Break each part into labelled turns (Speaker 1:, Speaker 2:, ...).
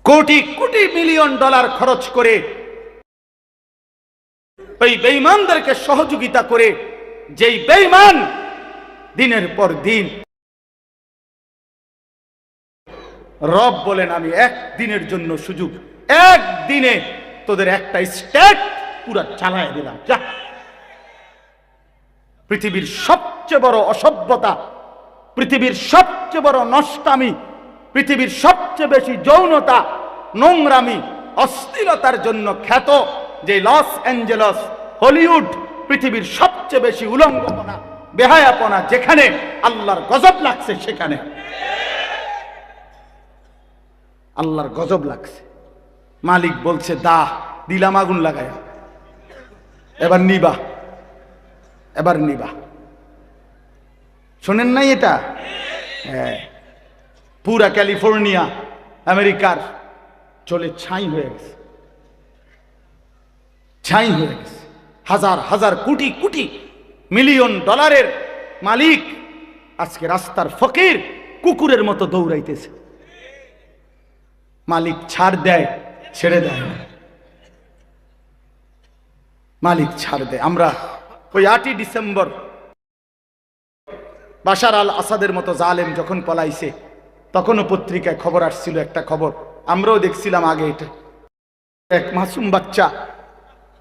Speaker 1: Crore crore million dollar খরচ করে ওই বেঈমানদেরকে সহযোগিতা করে, যেই বেঈমান দিনের পর দিন, রব বলেন আমি একদিনের জন্য সুযোগ, একদিনে তোদের একটা স্টেট পুরা চালায় দিলাম। যা, পৃথিবীর সবচেয়ে বড় অসভ্যতা, পৃথিবীর সবচেয়ে বড় নষ্টামি, পৃথিবীর সবচেয়ে বেশি যৌনতা, নোংরামি, অশ্লীলতার জন্য খ্যাত যে লস অ্যাঞ্জেলস, হলিউড, পৃথিবীর সবচেয়ে বেশি উলঙ্গপনা, বেহায়াপনা, যেখানে আল্লাহর গজব লাগছে, সেখানে আল্লাহর গজব লাগছে। মালিক বলছে দা, দিলাম আগুন লাগায়া, এবার নিবা, এবার নিবা। শোনেন নাই এটা? হ্যাঁ, পুরা ক্যালিফোর্নিয়া আমেরিকার চলে ছাই হয়ে গেছে, ছাই হয়ে গেছে। হাজার হাজার কোটি কোটি মিলিয়ন ডলারের মালিক আজকে রাস্তার ফকির কুকুরের মতো দৌড়াইতেছে। মালিক ছাড় দেয়, ছেড়ে দেয় না, মালিক ছাড় দেয়। আমরা ওই 8ই ডিসেম্বর বাশার আল আসাদের মতো জালেম যখন পলাইছে, তখনও পত্রিকায় খবর আসছিল, একটা খবর আমরাও দেখছিলাম আগে। এটা এক মাসুম বাচ্চা,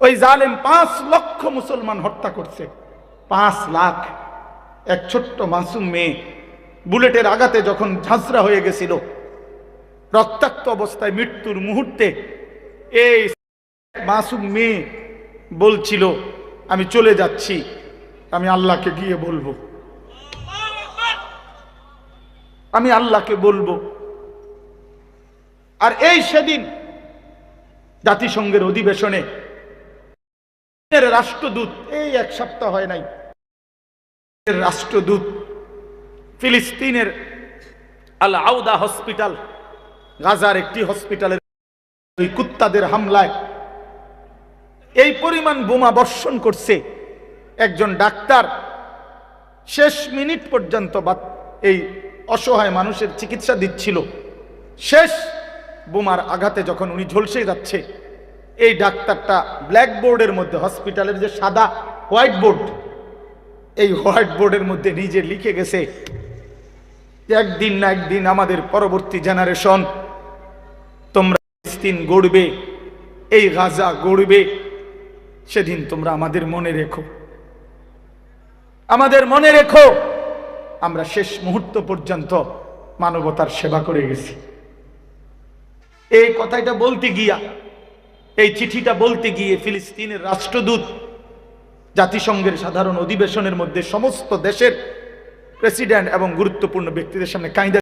Speaker 1: ওই জালেম 5 লক্ষ মুসলমান হত্যা করছে, 5 লাখ। এক ছোট্ট মাসুম মেয়ে বুলেটের আঘাতে যখন ঝাঁঝরা হয়ে গেছিল, রক্তাক্ত অবস্থায় মৃত্যুর মুহূর্তে, এই মাসুম মেয়ে বলছিল আমি চলে যাচ্ছি, আমি আল্লাহকে গিয়ে বলবো, আমি আল্লাহকে বলবো। আর এই সেদিন জাতিসংঘের অধিবেশনে রাষ্ট্রদূত, এই 1 সপ্তাহ হয় নাই, রাষ্ট্রদূত ফিলিস্তিনের আল আউদা হসপিটাল, গাজার একটি হসপিটালের ওই কুত্তাদের হামলায় এই পরিমাণ বোমা বর্ষণ করছে। একজন ডাক্তার শেষ মিনিট পর্যন্ত এই অসহায় মানুষের চিকিৎসা দিচ্ছিল। শেষ বোমার আঘাতে যখন উনি ঝলসে যাচ্ছে, এই ডাক্তারটা ব্ল্যাকবোর্ডের মধ্যে, হসপিটালের যে সাদা হোয়াইট বোর্ড, এই হোয়াইট বোর্ডের মধ্যে নিজে লিখে গেছে, একদিন না একদিন আমাদের পরবর্তী জেনারেশন তোমরা ফিলিস্তিন গড়বে, এই গাজা গড়বে, সেদিন তোমরা আমাদের মনে রেখো, আমাদের মনে রেখো আমরা শেষ মুহূর্ত পর্যন্ত মানবতার সেবা করে গেছি। এই কথাটা বলতে গিয়া, এই চিঠিটা বলতে গিয়ে ফিলিস্তিনের রাষ্ট্রদূত জাতিসংঘের সাধারণ অধিবেশনের মধ্যে সমস্ত দেশের প্রেসিডেন্ট এবং গুরুত্বপূর্ণ ব্যক্তিদের সামনে কাঁদা